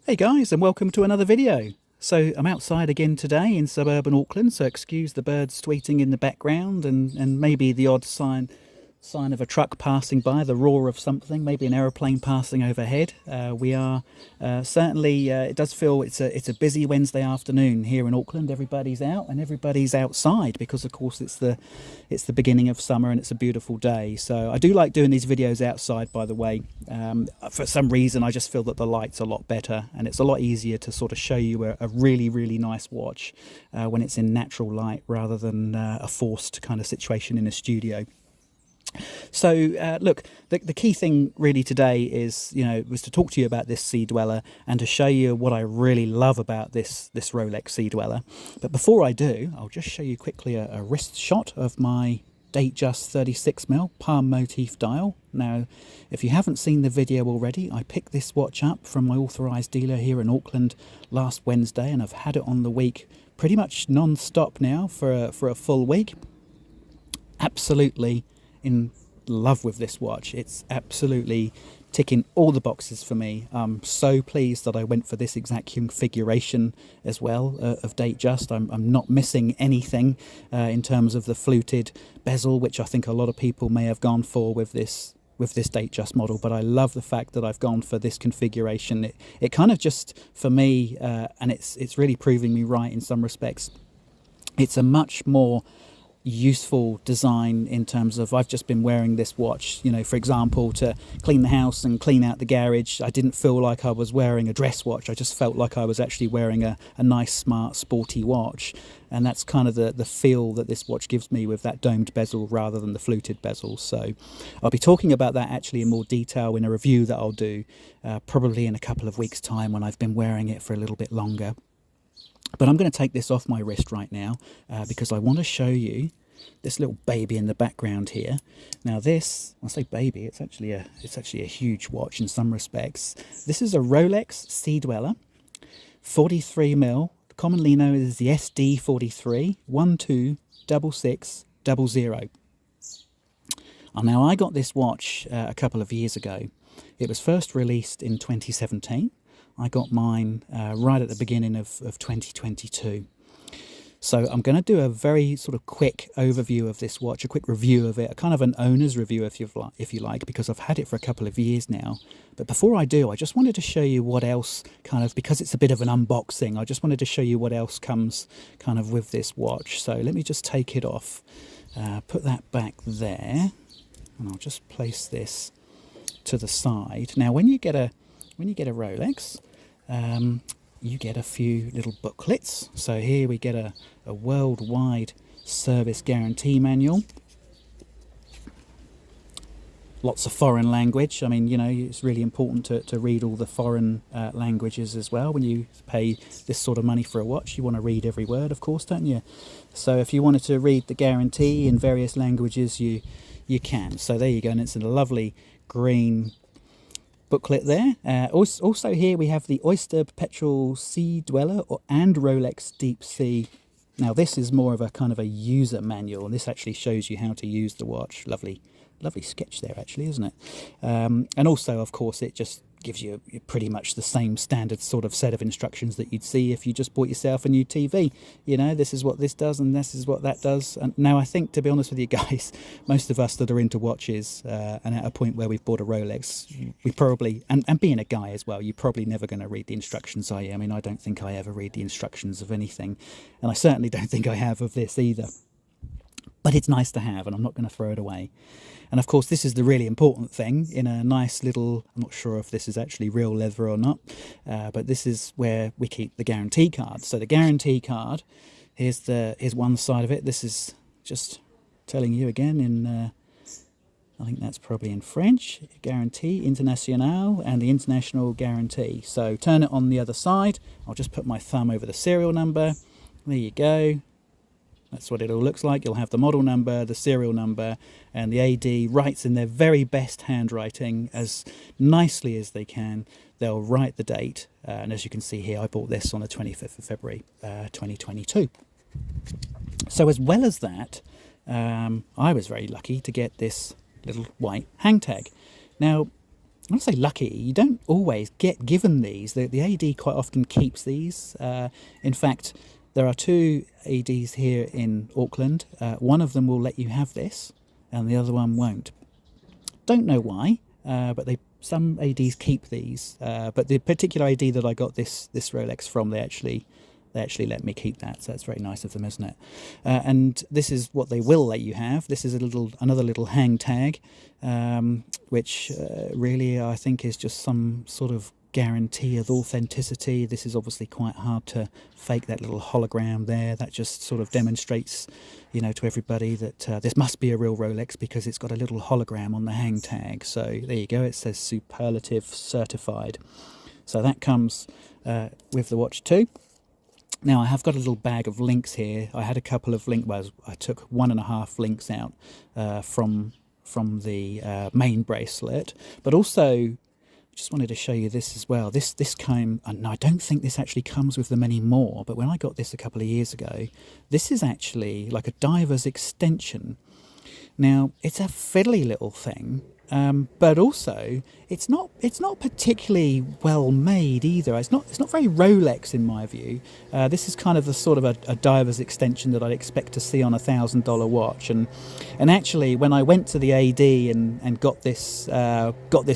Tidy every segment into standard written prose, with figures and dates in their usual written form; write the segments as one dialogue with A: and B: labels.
A: Hey guys, and welcome to another video. So I'm outside again today in suburban Auckland, so excuse the birds tweeting in the background and maybe the odd sign of a truck passing by, the roar of something, maybe an aeroplane passing overhead. We are certainly, it does feel it's a busy Wednesday afternoon here in Auckland. Everybody's out and everybody's outside because of course it's the beginning of summer and it's a beautiful day. So I do like doing these videos outside, by the way. For some reason I just feel that the light's a lot better and it's a lot easier to sort of show you a really nice watch when it's in natural light rather than a forced kind of situation in a studio. So look, the key thing really today is, was to talk to you about this Sea-Dweller and to show you what I really love about this Rolex Sea-Dweller. But before I do, I'll just show you quickly a wrist shot of my Datejust 36mm palm motif dial. Now, if you haven't seen the video already, I picked this watch up from my authorised dealer here in Auckland last Wednesday, and I've had it on the week pretty much non-stop now for a full week. Absolutely in love with this watch. It's absolutely ticking all the boxes for me. I'm so pleased that I went for this exact configuration as well of Datejust. I'm not missing anything in terms of the fluted bezel, which I think a lot of people may have gone for with this Datejust model, but I love the fact that I've gone for this configuration. It kind of just, for me, and it's really proving me right in some respects, it's a much more useful design in terms of, I've just been wearing this watch, for example, to clean the house and clean out the garage. I didn't feel like I was wearing a dress watch. I just felt like I was actually wearing a nice, smart, sporty watch. And that's kind of the feel that this watch gives me with that domed bezel rather than the fluted bezel. So I'll be talking about that actually in more detail in a review that I'll do probably in a couple of weeks' time when I've been wearing it for a little bit longer. But I'm going to take this off my wrist right now because I want to show you this little baby in the background here. Now this, I say baby, it's actually a huge watch in some respects. This is a Rolex Sea-Dweller, 43mm, commonly known as the SD 43 126600. Now I got this watch a couple of years ago. It was first released in 2017. I got mine right at the beginning of 2022. So I'm going to do a very sort of quick overview of this watch, a quick review of it, a kind of an owner's review if you like, because I've had it for a couple of years now. But before I do, I just wanted to show you what else kind of, because it's a bit of an unboxing, I just wanted to show you what else comes kind of with this watch. So let me just take it off, put that back there, and I'll just place this to the side. Now when you get a Rolex, you get a few little booklets. So here we get a worldwide service guarantee manual. Lots of foreign language. I mean, it's really important to read all the foreign languages as well. When you pay this sort of money for a watch, you want to read every word, of course, don't you? So if you wanted to read the guarantee in various languages, you can. So there you go, and it's in a lovely green booklet there. Also here we have the Oyster Petrel Sea-Dweller and Rolex Deep Sea. Now this is more of a kind of a user manual, and this actually shows you how to use the watch. Lovely sketch there actually, isn't it? And also of course it just gives you pretty much the same standard sort of set of instructions that you'd see if you just bought yourself a new TV. This is what this does and this is what that does. And now I think, to be honest with you guys, most of us that are into watches and at a point where we've bought a Rolex, we probably, and being a guy as well, you're probably never going to read the instructions, are you? I mean, I don't think I ever read the instructions of anything, and I certainly don't think I have of this either. But it's nice to have, and I'm not going to throw it away. And of course, this is the really important thing in a nice little, I'm not sure if this is actually real leather or not, but this is where we keep the guarantee card. So the guarantee card, here's one side of it. This is just telling you again in, I think that's probably in French, Guarantee Internationale and the International Guarantee. So turn it on the other side. I'll just put my thumb over the serial number. There you go. That's what it all looks like. You'll have the model number, the serial number, and the AD writes in their very best handwriting as nicely as they can. They'll write the date, and as you can see here, I bought this on the 25th of February 2022. So as well as that, I was very lucky to get this little white hang tag. Now, I say lucky, you don't always get given these. The AD quite often keeps these. In fact, there are two ADs here in Auckland. One of them will let you have this, and the other one won't. Don't know why, but some ADs keep these. But the particular AD that I got this Rolex from, they actually let me keep that, so that's very nice of them, isn't it? And this is what they will let you have. This is another little hang tag, which really I think is just some sort of guarantee of authenticity. This is obviously quite hard to fake, that little hologram there. That just sort of demonstrates, to everybody that this must be a real Rolex because it's got a little hologram on the hang tag. So there you go, it says superlative certified. So that comes with the watch too. Now, I have got a little bag of links here. I had a couple of links. Well, I took 1.5 links out from the main bracelet, but also just wanted to show you this as well. This came, and I don't think this actually comes with them anymore, but when I got this a couple of years ago, this is actually like a diver's extension. Now, it's a fiddly little thing, but also it's not particularly well made either. It's not very Rolex in my view. This is kind of the sort of a diver's extension that I'd expect to see on a $1,000 watch. And actually, when I went to the AD and got this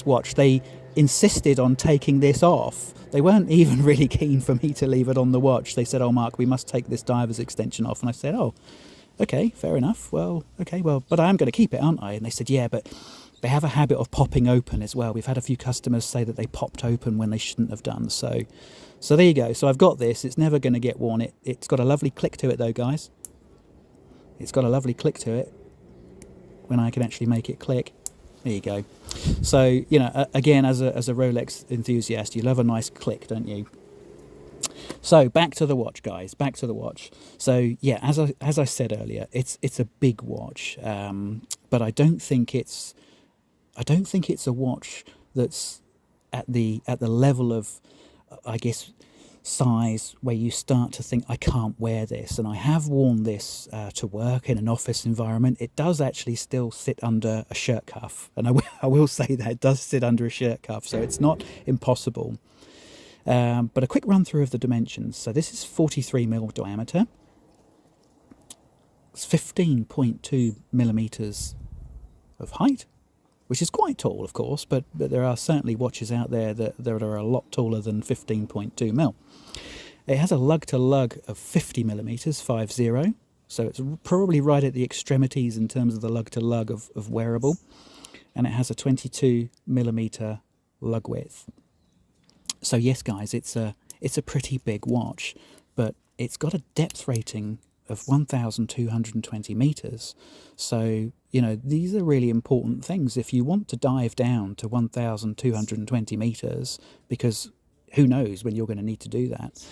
A: watch, they insisted on taking this off. They weren't even really keen for me to leave it on the watch. They said, "Oh, Mark, we must take this diver's extension off." And I said, "Oh, okay, fair enough. Well, but I am going to keep it, aren't I?" And they said, "Yeah, but they have a habit of popping open as well. We've had a few customers say that they popped open when they shouldn't have done." So there you go. So I've got this. It's never going to get worn. It's got a lovely click to it, though, guys. It's got a lovely click to it when I can actually make it click. There you go. So, again, as a Rolex enthusiast, you love a nice click, don't you? So back to the watch, guys. Back to the watch. So yeah, as I said earlier, it's a big watch, but I don't think it's a watch that's at the level of, I guess, size where you start to think, I can't wear this. And I have worn this to work in an office environment. It does actually still sit under a shirt cuff, and I will say that it does sit under a shirt cuff, so it's not impossible. But a quick run through of the dimensions. So this is 43mm diameter. It's 15.2 millimeters of height, which is quite tall, of course, but there are certainly watches out there that are a lot taller than 15.2 mil. It has a lug-to-lug of 50 millimeters, 50, so it's probably right at the extremities in terms of the lug-to-lug of wearable, and it has a 22 millimeter lug width. So yes, guys, it's a pretty big watch, but it's got a depth rating of 1,220 meters. So, these are really important things. If you want to dive down to 1,220 meters, because who knows when you're going to need to do that,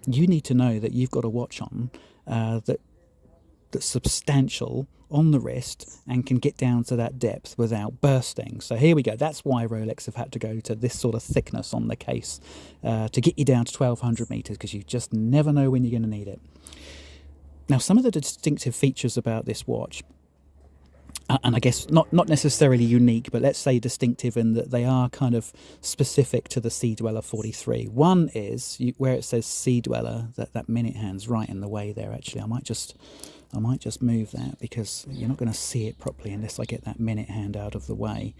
A: you need to know that you've got a watch on that's substantial on the wrist and can get down to that depth without bursting. So here we go. That's why Rolex have had to go to this sort of thickness on the case to get you down to 1,200 meters, because you just never know when you're going to need it. Now, some of the distinctive features about this watch, and I guess not necessarily unique, but let's say distinctive in that they are kind of specific to the Sea-Dweller 43. One is where it says Sea-Dweller, that minute hand's right in the way there. Actually, I might just move that, because you're not going to see it properly unless I get that minute hand out of the way.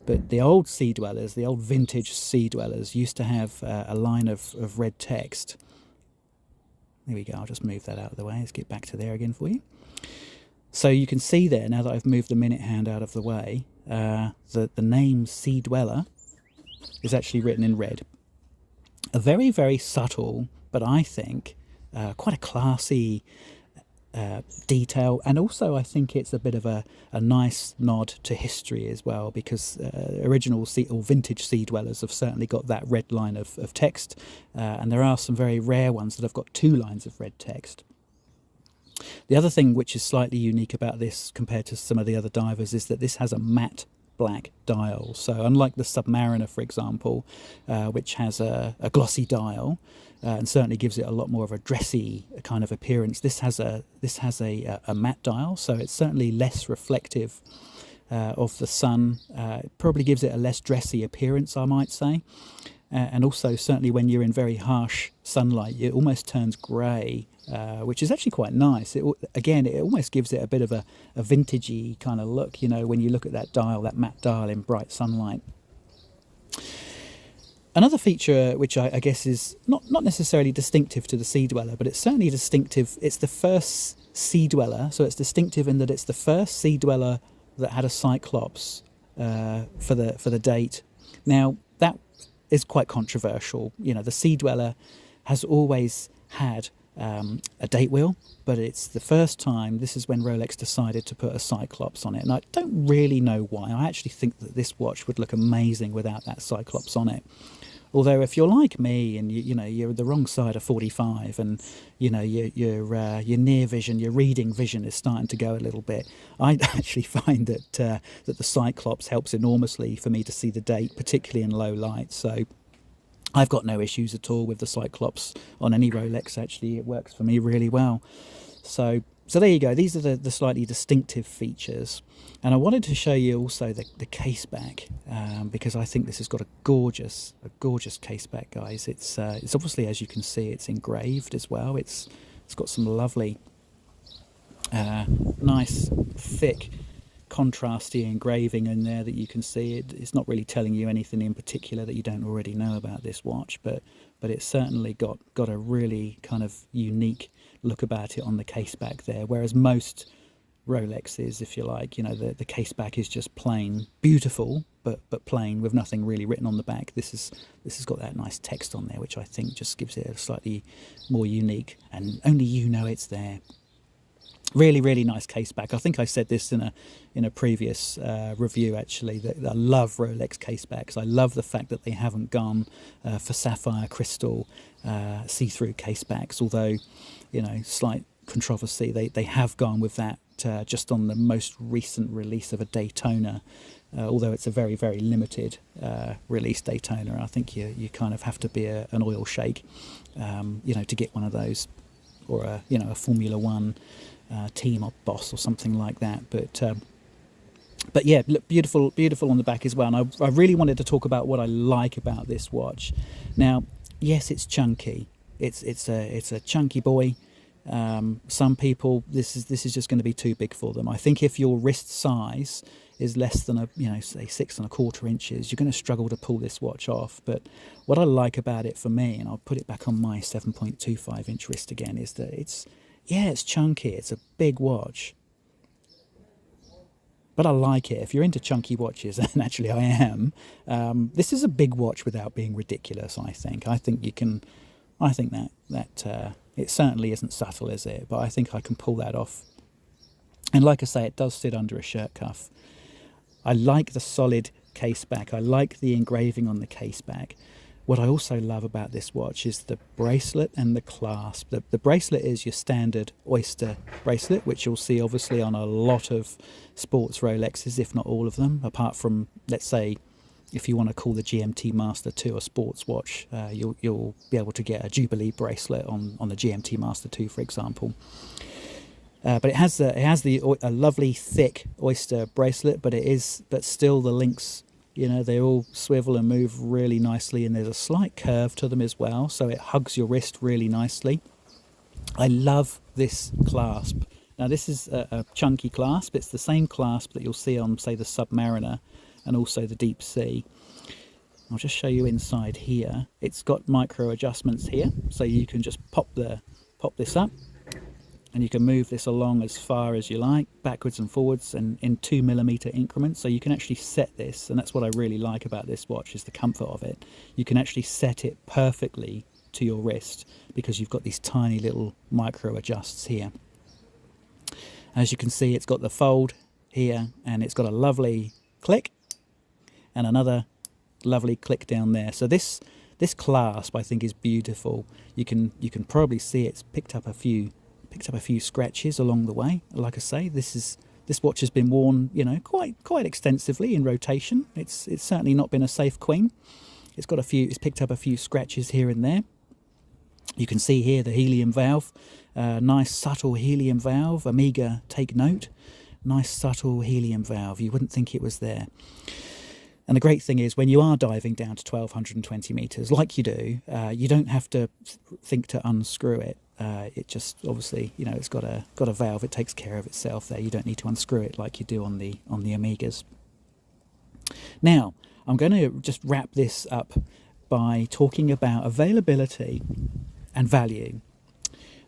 A: But the old Sea-Dwellers, the old vintage Sea-Dwellers, used to have a line of red text. There we go. I'll just move that out of the way. Let's get back to there again for you. So you can see there, now that I've moved the minute hand out of the way, the name Sea-Dweller is actually written in red. A very, very subtle, but I think quite a classy detail, and also I think it's a bit of a nice nod to history as well, because original vintage Sea-Dwellers have certainly got that red line of text, and there are some very rare ones that have got 2 lines of red text. The other thing which is slightly unique about this compared to some of the other divers is that this has a matte black dial. So unlike the Submariner, for example, which has a glossy dial and certainly gives it a lot more of a dressy kind of appearance, this has a matte dial, so it's certainly less reflective of the sun. It probably gives it a less dressy appearance, I might say. And also, certainly when you're in very harsh sunlight, it almost turns grey, which is actually quite nice. It almost gives it a bit of a vintagey kind of look, when you look at that dial, that matte dial in bright sunlight. Another feature which I guess is not necessarily distinctive to the Sea-Dweller, but it's certainly distinctive. It's the first Sea-Dweller, so it's distinctive in that it's the first Sea-Dweller that had a Cyclops for the date. Now, that is quite controversial. The Sea-Dweller has always had a date wheel, but it's the first time, this is when Rolex decided to put a Cyclops on it, and I don't really know why. I actually think that this watch would look amazing without that Cyclops on it. Although if you're like me and you're the wrong side of 45 and your near vision, your reading vision is starting to go a little bit, I actually find that the Cyclops helps enormously for me to see the date, particularly in low light. So I've got no issues at all with the Cyclops on any Rolex. Actually, it works for me really well. So there you go. These are the slightly distinctive features. And I wanted to show you also the caseback, because I think this has got a gorgeous caseback, guys. It's obviously, as you can see, it's engraved as well. It's got some lovely, nice, thick, contrasty engraving in there that you can see. It's not really telling you anything in particular that you don't already know about this watch, but it's certainly got a really kind of unique look about it on the caseback there, whereas most Rolexes, if you like, the caseback is just plain beautiful, but plain with nothing really written on the back. This has got that nice text on there, which I think just gives it a slightly more unique, and only it's there. Really, really nice caseback. I think I said this in a previous review, actually, that I love Rolex casebacks. I love the fact that they haven't gone for sapphire, crystal, see-through casebacks, although, slight controversy. They have gone with that just on the most recent release of a Daytona, although it's a very, very limited release Daytona. I think you kind of have to be an oil shake, to get one of those, or a Formula One team or boss or something like that. But yeah, look, beautiful on the back as well. And I really wanted to talk about what I like about this watch. Now, yes, it's chunky. It's a chunky boy. Some people, this is just going to be too big for them. I think if your wrist size is less than say 6¼ inches, you're going to struggle to pull this watch off. But what I like about it for me, and I'll put it back on my 7.25 inch wrist again, is that it's chunky. It's a big watch, but I like it. If you're into chunky watches, and actually I am, this is a big watch without being ridiculous. I think you can. I think that it certainly isn't subtle, is it? But I think I can pull that off. And like I say, it does sit under a shirt cuff. I like the solid case back. I like the engraving on the case back. What I also love about this watch is the bracelet and the clasp. The bracelet is your standard oyster bracelet, which you'll see obviously on a lot of sports Rolexes, if not all of them, apart from, let's say, if you want to call the GMT Master 2 a sports watch, you'll be able to get a Jubilee bracelet on the GMT Master 2, for example. But it has a lovely thick oyster bracelet, but still the links, they all swivel and move really nicely, and there's a slight curve to them as well, so it hugs your wrist really nicely. I love this clasp. Now this is a chunky clasp. It's the same clasp that you'll see on, say, the Submariner and also the Deep Sea. I'll just show you inside here. It's got micro adjustments here, so you can just pop this up, and you can move this along as far as you like, backwards and forwards, and in 2mm increments. So you can actually set this, and that's what I really like about this watch, is the comfort of it. You can actually set it perfectly to your wrist because you've got these tiny little micro adjusts here. As you can see, it's got the fold here, and it's got a lovely click and another lovely click down there. So this clasp, I think, is beautiful. You can probably see it's picked up a few scratches along the way. Like I say, this watch has been worn, quite extensively in rotation. It's certainly not been a safe queen. It's picked up a few scratches here and there. You can see here the helium valve, nice subtle helium valve. Omega, take note. nice subtle helium valve. You wouldn't think it was there. And the great thing is, when you are diving down to 1220 meters, like you do, you don't have to think to unscrew it. It just obviously, you know, it's got a valve. It takes care of itself there. You don't need to unscrew it like you do on the Omegas. Now, I'm going to just wrap this up by talking about availability and value.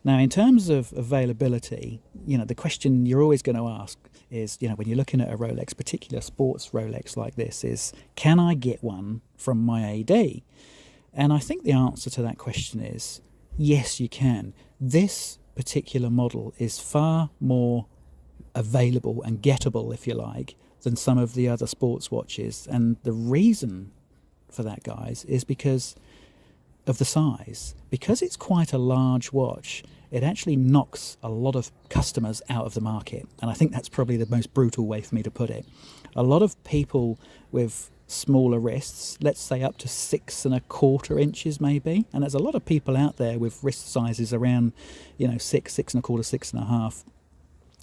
A: Now, in terms of availability, you know, the question you're always going to ask is, you know, when you're looking at a Rolex, particular sports Rolex like this, is, can I get one from my AD? And I think the answer to that question is, yes, you can. This particular model is far more available and gettable, if you like, than some of the other sports watches. And the reason for that, guys, is because of the size. Because it's quite a large watch, it actually knocks a lot of customers out of the market. And I think that's probably the most brutal way for me to put it. A lot of people with smaller wrists, let's say up to 6¼ inches maybe, and there's a lot of people out there with wrist sizes around, you know, 6¼ 6½.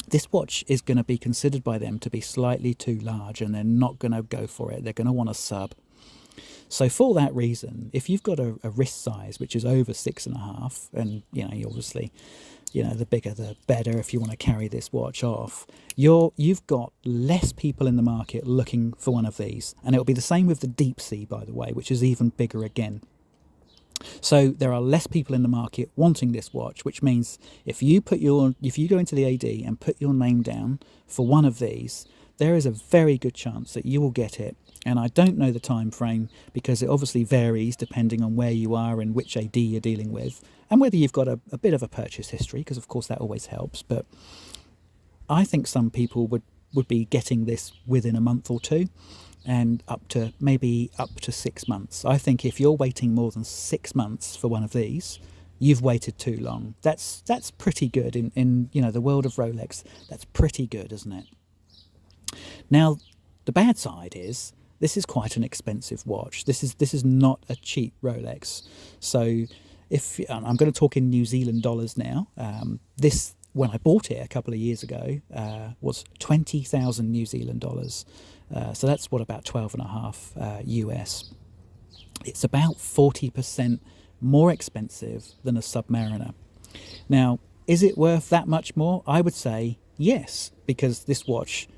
A: This watch is going to be considered by them to be slightly too large, and they're not going to go for it. They're going to want a sub. So for that reason, if you've got a wrist size which is over 6½, and you know, you obviously, you know, the bigger the better if you want to carry this watch off, you've got less people in the market looking for one of these. And it'll be the same with the deep sea, by the way, which is even bigger again. So there are less people in the market wanting this watch, which means if you go into the AD and put your name down for one of these, there is a very good chance that you will get it. And I don't know the time frame, because it obviously varies depending on where you are and which AD you're dealing with, and whether you've got a bit of a purchase history, because of course that always helps. But I think some people would be getting this within a month or two, and maybe up to 6 months. I think if you're waiting more than 6 months for one of these, you've waited too long. That's pretty good in you know, the world of Rolex. That's pretty good, isn't it? Now, the bad side is, this is quite an expensive watch. This is not a cheap Rolex. So if I'm going to talk in New Zealand dollars now, this, when I bought it a couple of years ago, was 20,000 New Zealand dollars. So that's what, about 12.5 US. It's about 40% more expensive than a Submariner. Now, is it worth that much more? I would say yes, because this watch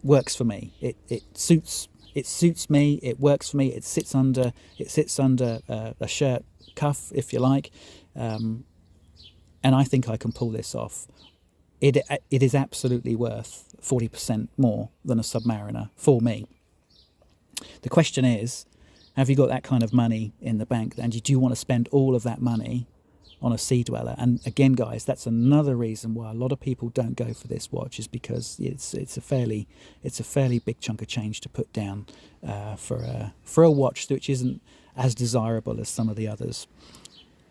A: works for me. It suits me. It works for me. It sits under a shirt cuff, if you like, and I think I can pull this off. It is absolutely worth 40% more than a Submariner for me. The question is, have you got that kind of money in the bank, and do you want to spend all of that money on a Sea-Dweller? And again, guys, that's another reason why a lot of people don't go for this watch, is because it's a fairly big chunk of change to put down for a watch which isn't as desirable as some of the others.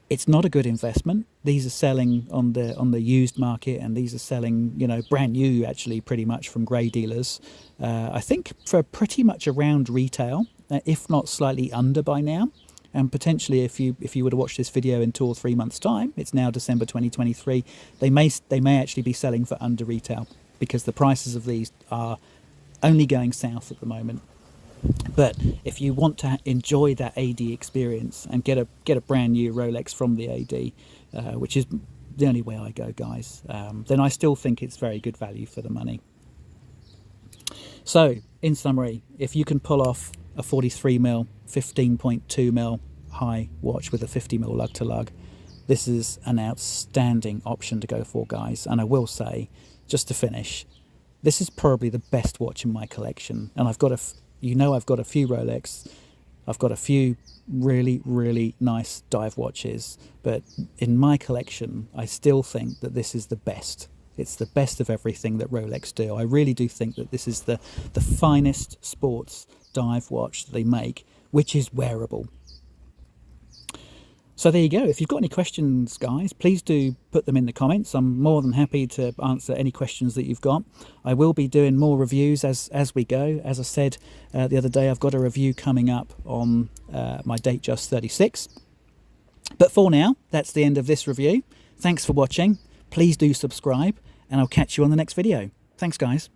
A: It's not a good investment. These are selling on the used market, and these are selling, you know, brand new, actually, pretty much from grey dealers. I think for pretty much around retail, if not slightly under by now. And potentially, if you were to watch this video in 2 or 3 months' time, it's now December 2023, they may actually be selling for under retail, because the prices of these are only going south at the moment. But if you want to enjoy that AD experience and get a brand new Rolex from the AD, which is the only way I go, guys, then I still think it's very good value for the money. So, in summary, if you can pull off a 43mm, 15.2mm high watch with a 50mm lug to lug, this is an outstanding option to go for, guys. And I will say, just to finish, this is probably the best watch in my collection. And I've got a few Rolex, I've got a few really, really nice dive watches, but in my collection, I still think that this is the best. It's the best of everything that Rolex do. I really do think that this is the finest sports dive watch that they make, which is wearable. So there you go. If you've got any questions, guys, please do put them in the comments. I'm more than happy to answer any questions that you've got. I will be doing more reviews as we go. As I said the other day, I've got a review coming up on my Datejust 36. But for now, that's the end of this review. Thanks for watching. Please do subscribe, and I'll catch you on the next video. Thanks, guys.